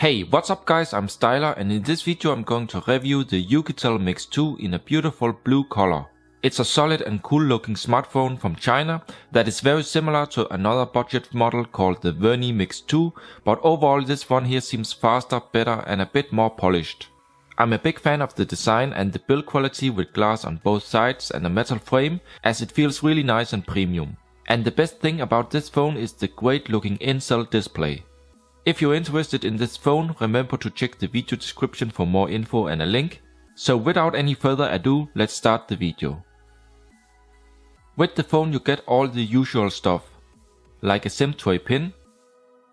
Hey, what's up guys, I'm Styler and in this video I'm going to review the Oukitel Mix 2 in a beautiful blue color. It's a solid and cool looking smartphone from China that is very similar to another budget model called the Verni Mix 2, but overall this one here seems faster, better and a bit more polished. I'm a big fan of the design and the build quality with glass on both sides and a metal frame, as it feels really nice and premium. And the best thing about this phone is the great looking InCell display. If you're interested in this phone, remember to check the video description for more info and a link. So without any further ado, let's start the video. With the phone you get all the usual stuff, like a SIM tray pin,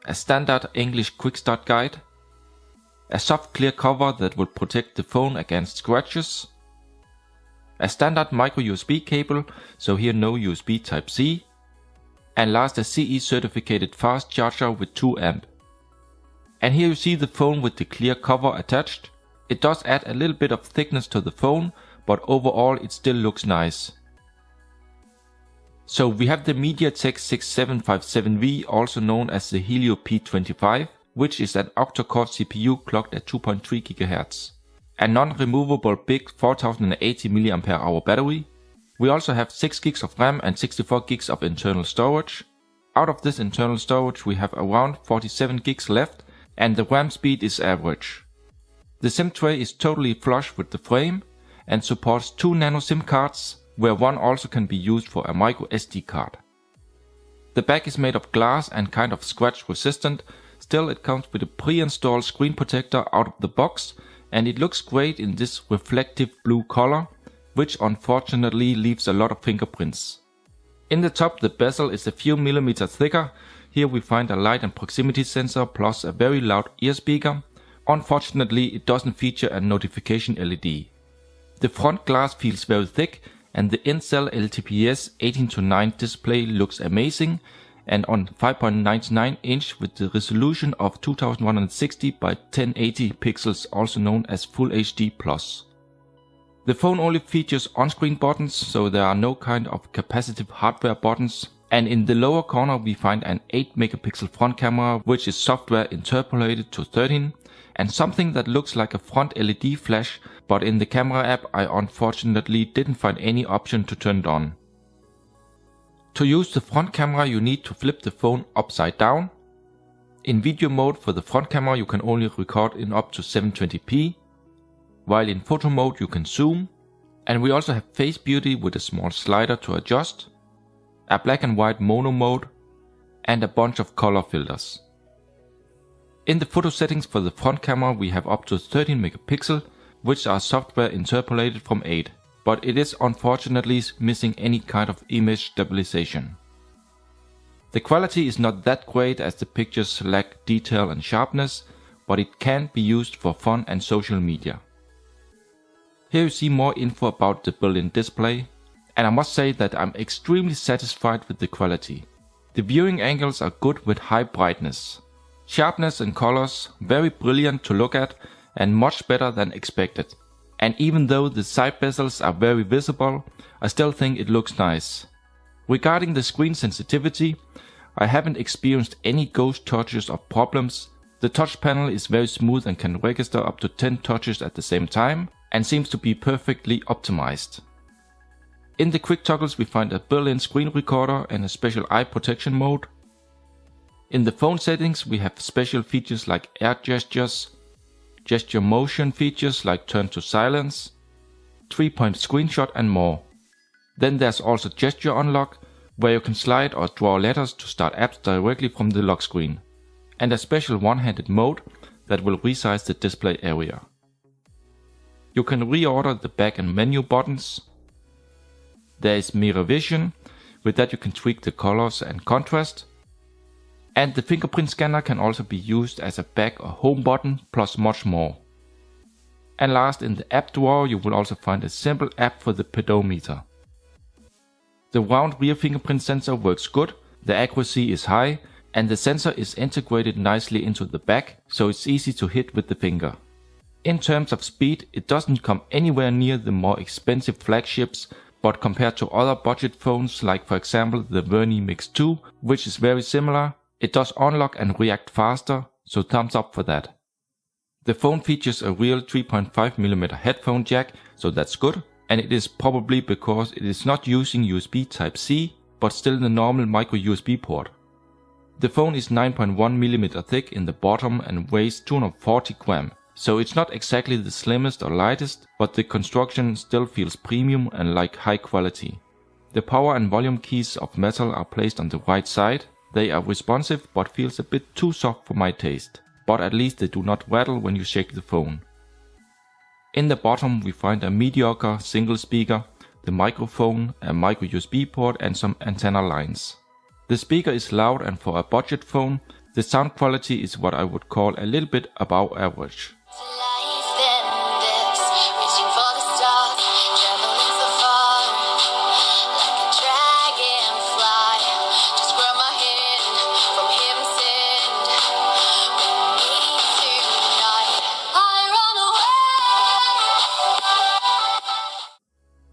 a standard English quick start guide, a soft clear cover that will protect the phone against scratches, a standard micro USB cable, so here no USB Type-C, and last a CE certificated fast charger with 2 amp. And here you see the phone with the clear cover attached. It does add a little bit of thickness to the phone, but overall it still looks nice. So we have the Mediatek 6757V, also known as the Helio P25, which is an Octa core CPU clocked at 2.3 GHz. A non-removable big 4080 mAh battery. We also have 6 GB of RAM and 64 GB of internal storage. Out of this internal storage we have around 47 GB left, and the RAM speed is average. The SIM tray is totally flush with the frame and supports 2 nano SIM cards, where one also can be used for a microSD card. The back is made of glass and kind of scratch resistant, still it comes with a pre-installed screen protector out of the box, and it looks great in this reflective blue color, which unfortunately leaves a lot of fingerprints. In the top the bezel is a few millimeters thicker. Here we find a light and proximity sensor plus a very loud ear speaker. Unfortunately it doesn't feature a notification LED. The front glass feels very thick and the InCell LTPS 18:9 display looks amazing and on 5.99 inch with the resolution of 2160 by 1080 pixels, also known as Full HD+. The phone only features on-screen buttons, so there are no kind of capacitive hardware buttons. And in the lower corner we find an 8 megapixel front camera, which is software interpolated to 13, and something that looks like a front LED flash, but in the camera app I unfortunately didn't find any option to turn it on. To use the front camera you need to flip the phone upside down. In video mode for the front camera you can only record in up to 720p, while in photo mode you can zoom, and we also have face beauty with a small slider to adjust, a black and white mono mode, and a bunch of color filters. In the photo settings for the front camera we have up to 13 megapixel, which are software interpolated from 8, but it is unfortunately missing any kind of image stabilization. The quality is not that great as the pictures lack detail and sharpness, but it can be used for fun and social media. Here you see more info about the built-in display, and I must say that I'm extremely satisfied with the quality. The viewing angles are good with high brightness. Sharpness and colors very brilliant to look at and much better than expected. And even though the side bezels are very visible, I still think it looks nice. Regarding the screen sensitivity, I haven't experienced any ghost touches or problems. The touch panel is very smooth and can register up to 10 touches at the same time, and seems to be perfectly optimized. In the quick toggles we find a built-in screen recorder and a special eye protection mode. In the phone settings we have special features like air gestures, gesture motion features like turn to silence, 3-point screenshot and more. Then there's also gesture unlock, where you can slide or draw letters to start apps directly from the lock screen, and a special one-handed mode that will resize the display area. You can reorder the back and menu buttons. There is mirror vision, with that you can tweak the colors and contrast. And the fingerprint scanner can also be used as a back or home button, plus much more. And last, in the app drawer you will also find a simple app for the pedometer. The round rear fingerprint sensor works good, the accuracy is high, and the sensor is integrated nicely into the back, so it's easy to hit with the finger. In terms of speed, it doesn't come anywhere near the more expensive flagships, but compared to other budget phones like for example the Verni Mix 2, which is very similar, it does unlock and react faster, so thumbs up for that. The phone features a real 3.5mm headphone jack, so that's good, and it is probably because it is not using USB Type-C, but still the normal micro USB port. The phone is 9.1mm thick in the bottom and weighs 240 grams, so it's not exactly the slimmest or lightest, but the construction still feels premium and like high quality. The power and volume keys of metal are placed on the right side. They are responsive but feels a bit too soft for my taste, but at least they do not rattle when you shake the phone. In the bottom we find a mediocre single speaker, the microphone, a micro USB port and some antenna lines. The speaker is loud, and for a budget phone, the sound quality is what I would call a little bit above average.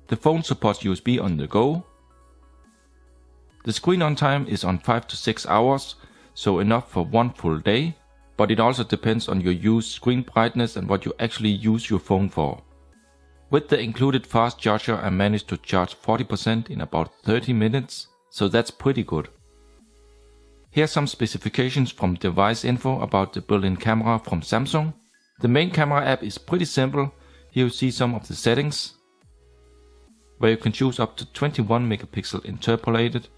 The phone supports USB on the go. The screen on time is on 5 to 6 hours, so enough for one full day, but it also depends on your used screen brightness and what you actually use your phone for. With the included fast charger I managed to charge 40% in about 30 minutes, so that's pretty good. Here are some specifications from device info about the built-in camera from Samsung. The main camera app is pretty simple. Here you see some of the settings, where you can choose up to 21 megapixel interpolated.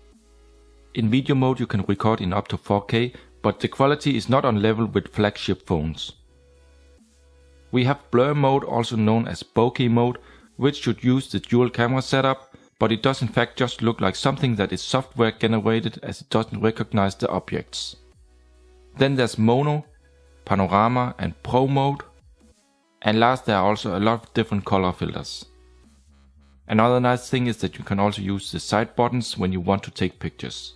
In video mode you can record in up to 4K, but the quality is not on level with flagship phones. We have blur mode, also known as bokeh mode, which should use the dual camera setup, but it does in fact just look like something that is software generated, as it doesn't recognize the objects. Then there's mono, panorama and pro mode, and last there are also a lot of different color filters. Another nice thing is that you can also use the side buttons when you want to take pictures.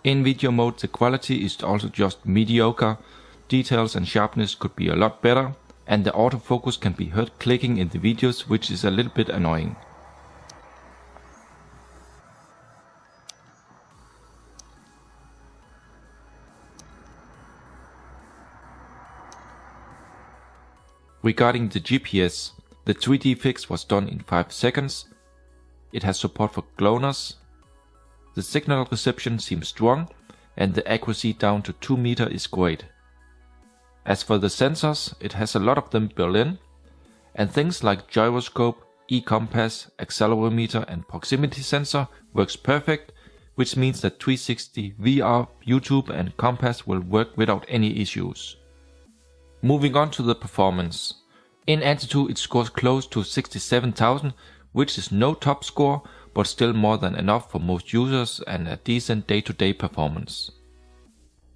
In video mode the quality is also just mediocre, details and sharpness could be a lot better, and the autofocus can be heard clicking in the videos, which is a little bit annoying. Regarding the GPS, the 3D fix was done in 5 seconds. It has support for cloners. The signal reception seems strong, and the accuracy down to 2 meters is great. As for the sensors, it has a lot of them built in, and things like gyroscope, e-compass, accelerometer and proximity sensor works perfect, which means that 360 VR, YouTube and compass will work without any issues. Moving on to the performance. In Antutu it scores close to 67,000, which is no top score, but still more than enough for most users and a decent day-to-day performance.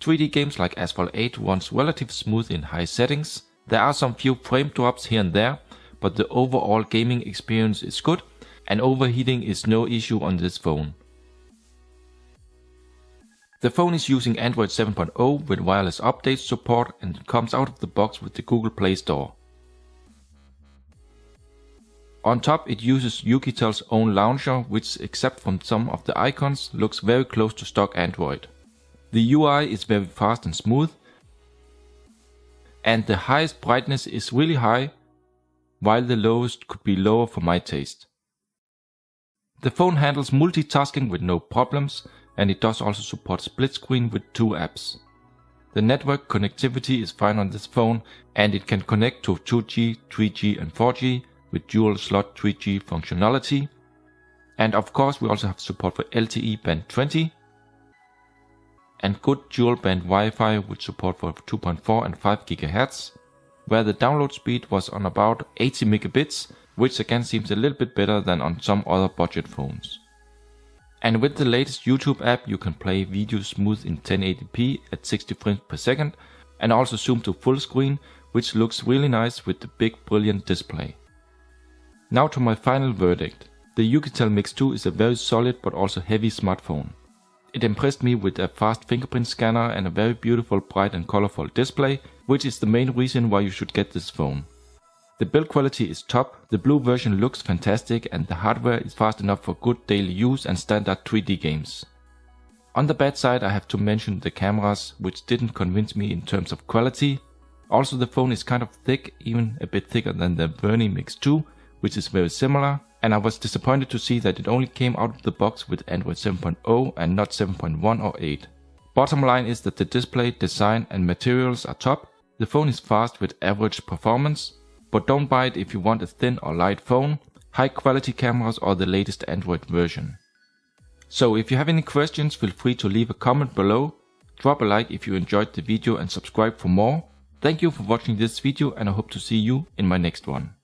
3D games like Asphalt 8 runs relatively smooth in high settings. There are some few frame drops here and there, but the overall gaming experience is good, and overheating is no issue on this phone. The phone is using Android 7.0 with wireless update support, and it comes out of the box with the Google Play Store. On top it uses Oukitel's own launcher, which except from some of the icons looks very close to stock Android. The UI is very fast and smooth. and the highest brightness is really high, while the lowest could be lower for my taste. The phone handles multitasking with no problems, and it does also support split screen with 2 apps. The network connectivity is fine on this phone, and it can connect to 2G, 3G and 4G with dual slot 3G functionality. And of course we also have support for LTE band 20 and good dual band Wi-Fi with support for 2.4 and 5 GHz, where the download speed was on about 80 megabits, which again seems a little bit better than on some other budget phones. And with the latest YouTube app you can play videos smooth in 1080p at 60 frames per second and also zoom to full screen, which looks really nice with the big brilliant display. Now to my final verdict. The Oukitel Mix 2 is a very solid but also heavy smartphone. It impressed me with a fast fingerprint scanner and a very beautiful, bright and colorful display, which is the main reason why you should get this phone. The build quality is top, the blue version looks fantastic and the hardware is fast enough for good daily use and standard 3D games. On the bad side I have to mention the cameras, which didn't convince me in terms of quality. Also the phone is kind of thick, even a bit thicker than the Verni Mix 2, which is very similar, and I was disappointed to see that it only came out of the box with Android 7.0 and not 7.1 or 8. Bottom line is that the display, design and materials are top, the phone is fast with average performance, but don't buy it if you want a thin or light phone, high quality cameras or the latest Android version. So if you have any questions, feel free to leave a comment below, drop a like if you enjoyed the video and subscribe for more. Thank you for watching this video and I hope to see you in my next one.